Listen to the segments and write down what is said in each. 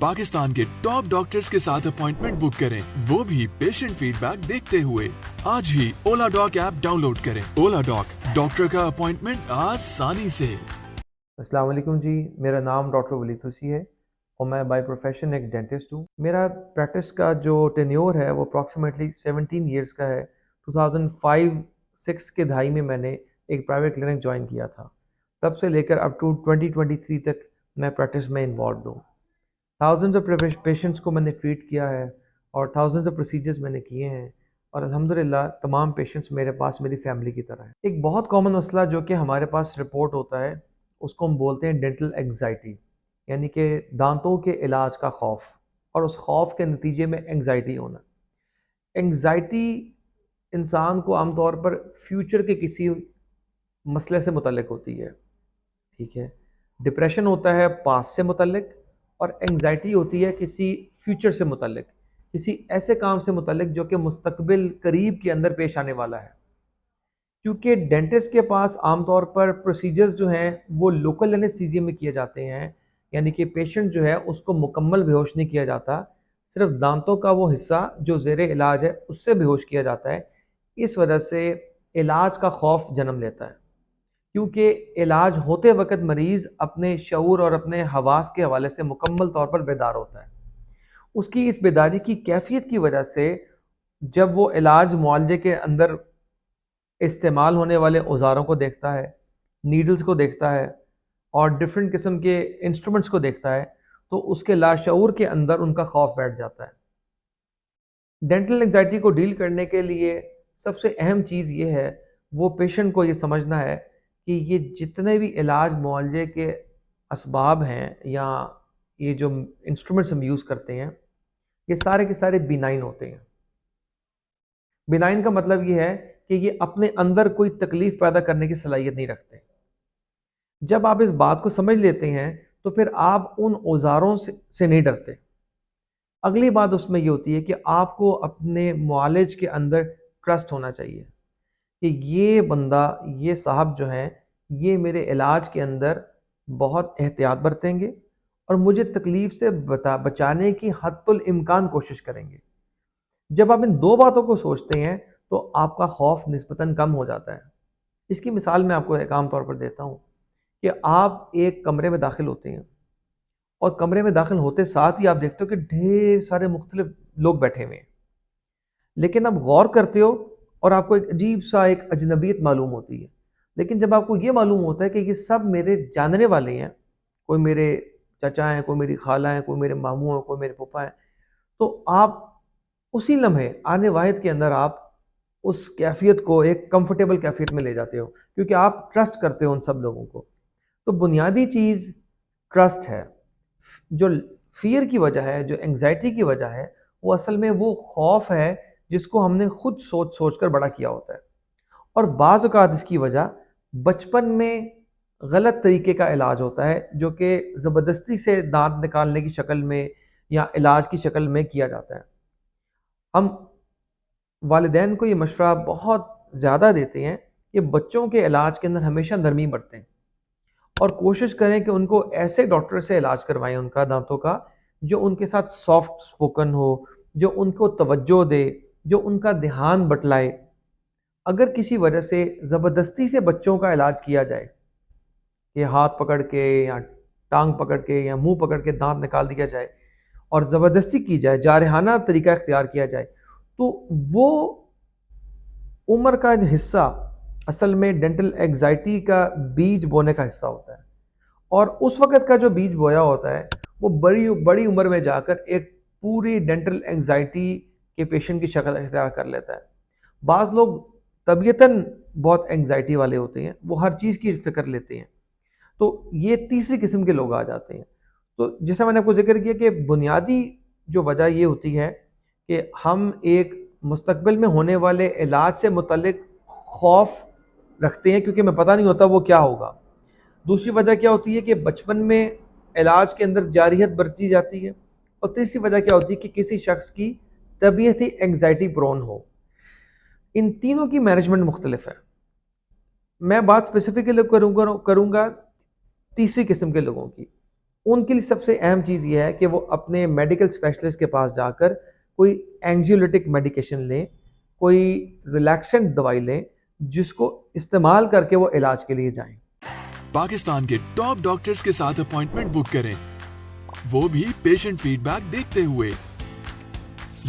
पाकिस्तान के top doctors के साथ अपॉइंटमेंट बुक करें, वो भी पेशेंट फीडबैक देखते हुए। आज ही ओला डॉक ऐप डाउनलोड करें। ओला डॉक, डॉक्टर का अपॉइंटमेंट आसानी से। अस्सलाम वालेकुम जी, मेरा नाम डॉक्टर वलीद हुसी है और मैं बाय प्रोफेशन एक डेंटिस्ट हूँ। मेरा प्रैक्टिस का जो टेन्योर है वो अप्रॉक्सीमेटली 17 ईयर्स का है। 2005-6 के दहाई में मैंने एक प्राइवेट क्लिनिक ज्वाइन किया था। तब से लेकर अप टू 2023 तक मैं प्रैक्टिस में इन्वॉल्व हूँ। थाउजेंड्स ऑफ पेशेंट्स को मैंने ट्रीट किया है और थाउजेंड्स ऑफ प्रोसीजर्स मैंने किए हैं और अल्हम्दुलिल्लाह तमाम पेशेंट्स मेरे पास मेरी फैमिली की तरह है। एक बहुत कॉमन मसला जो कि हमारे पास रिपोर्ट होता है उसको हम बोलते हैं डेंटल एंग्जाइटी, यानी कि दांतों के इलाज का खौफ, और उस खौफ के नतीजे में एंग्जाइटी होना। एंग्जाइटी इंसान को आमतौर पर फ्यूचर के किसी मसले से मुतल्लिक होती है, ठीक है। डिप्रेशन होता है पास्ट से मुतल्लिक और एंग्जाइटी होती है किसी फ्यूचर से मुतल्लिक, किसी ऐसे काम से मुतल्लिक जो कि मुस्तकबिल करीब के अंदर पेश आने वाला है। क्योंकि डेंटिस्ट के पास आमतौर पर प्रोसीजर्स जो हैं वो लोकल एनेस्थीसिया में किए जाते हैं, यानी कि पेशेंट जो है उसको मुकम्मल बेहोश नहीं किया जाता, सिर्फ दांतों का वो हिस्सा जो ज़ेर इलाज है उससे बेहोश किया जाता है। इस वजह से इलाज का खौफ जन्म लेता है, क्योंकि इलाज होते वक्त मरीज़ अपने शऊर और अपने हवास के हवाले से मुकम्मल तौर पर बेदार होता है। उसकी इस बेदारी की कैफियत की वजह से जब वो इलाज मुआलजे के अंदर इस्तेमाल होने वाले औजारों को देखता है, नीडल्स को देखता है और डिफरेंट किस्म के इंस्ट्रूमेंट्स को देखता है, तो उसके लाशऊर के अंदर उनका खौफ बैठ जाता है। डेंटल एंग्जाइटी को डील करने के लिए सबसे अहम चीज़ ये है, वो पेशेंट को ये समझना है कि ये जितने भी इलाज मुआलजे के असबाब हैं या ये जो इंस्ट्रूमेंट्स हम यूज़ करते हैं, ये सारे के सारे बिनाइन होते हैं। बिनाइन का मतलब ये है कि ये अपने अंदर कोई तकलीफ पैदा करने की सलाहियत नहीं रखते। जब आप इस बात को समझ लेते हैं तो फिर आप उन औजारों से नहीं डरते। अगली बात उसमें ये होती है कि आपको अपने मुआलिज के अंदर ट्रस्ट होना चाहिए कि ये बंदा, ये साहब जो हैं, ये मेरे इलाज के अंदर बहुत एहतियात बरतेंगे और मुझे तकलीफ से बचाने की हद्दुल इम्कान कोशिश करेंगे। जब आप इन दो बातों को सोचते हैं तो आपका खौफ निस्बतन कम हो जाता है। इसकी मिसाल मैं आपको एक आम तौर पर देता हूँ कि आप एक कमरे में दाखिल होते हैं और कमरे में दाखिल होते साथ ही आप देखते हो कि ढेर सारे मुख्तलिफ लोग बैठे हुए हैं, लेकिन आप गौर करते हो और आपको एक अजीब सा एक अजनबियत मालूम होती है। लेकिन जब आपको ये मालूम होता है कि ये सब मेरे जानने वाले हैं, कोई मेरे चाचा हैं, कोई मेरी खाला हैं, कोई मेरे मामू हैं, कोई मेरे पापा हैं, तो आप उसी लम्हे आने वाहिद के अंदर आप उस कैफियत को एक कंफर्टेबल कैफियत में ले जाते हो, क्योंकि आप ट्रस्ट करते हो उन सब लोगों को। तो बुनियादी चीज़ ट्रस्ट है। जो फियर की वजह है, जो एंग्जाइटी की वजह है, वो असल में वो खौफ है जिसको हमने खुद सोच सोच कर बड़ा किया होता है। और बाज़ औक़ात इसकी वजह बचपन में गलत तरीके का इलाज होता है जो कि ज़बरदस्ती से दांत निकालने की शक्ल में या इलाज की शक्ल में किया जाता है। हम वालिदैन को ये मशवरा बहुत ज़्यादा देते हैं कि बच्चों के इलाज के अंदर हमेशा नरमी बरतें और कोशिश करें कि उनको ऐसे डॉक्टर से इलाज करवाएं उनका दांतों का जो उनके साथ सॉफ्ट स्पोकन हो, जो उनको तवज्जो दे, जो उनका ध्यान बटलाए। अगर किसी वजह से ज़बरदस्ती से बच्चों का इलाज किया जाए कि हाथ पकड़ के या टांग पकड़ के या मुंह पकड़ के दांत निकाल दिया जाए और ज़बरदस्ती की जाए, जारहाना तरीका इख्तियार किया जाए, तो वो उम्र का जो हिस्सा असल में डेंटल एंग्जाइटी का बीज बोने का हिस्सा होता है। और उस वक़्त का जो बीज बोया होता है वो बड़ी बड़ी उम्र में जाकर एक पूरी डेंटल एंग्जाइटी के पेशेंट की शक्ल इख्तियार कर लेता है। बाज़ लोग तबीयतन बहुत एंग्जाइटी वाले होते हैं, वो हर चीज़ की फ़िक्र लेते हैं, तो ये तीसरी किस्म के लोग आ जाते हैं। तो जैसा मैंने आपको ज़िक्र किया कि बुनियादी जो वजह ये होती है कि हम एक मुस्तकबिल में होने वाले इलाज से मुतल्लिक खौफ रखते हैं, क्योंकि हमें पता नहीं होता वो क्या होगा। दूसरी वजह क्या होती है कि बचपन में इलाज के अंदर जारियत बरती जाती है। और तीसरी वजह क्या होती है कि किसी शख्स की तबीयत ही एंग्जाइटी प्रोन हो। इन तीनों की मैनेजमेंट मुख्तलिफ है। मैं बात स्पेसिफिकली करूँगा तीसरी किस्म के लोगों की। ان کے لیے سب سے اہم چیز یہ ہے کہ وہ اپنے میڈیکل اسپیشلسٹ کے پاس جا کر کوئی اینگزیولیٹک میڈیکیشن لیں، کوئی ریلیکسنٹ دوائی لیں، جس کو استعمال کر کے وہ علاج کے لیے جائیں۔ پاکستان کے ٹاپ ڈاکٹرز کے ساتھ اپوائنٹمنٹ بک کریں، وہ بھی پیشنٹ فیڈ بیک دیکھتے ہوئے۔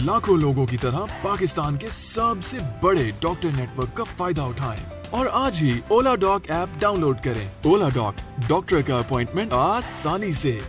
لاکھوں لوگوں کی طرح پاکستان کے سب سے بڑے ڈاکٹر نیٹ ورک کا فائدہ اٹھائیں اور آج ہی اولا ڈاک ایپ ڈاؤن لوڈ کریں۔ اولا ڈاک، ڈاکٹر کا اپوائنٹمنٹ آسانی سے۔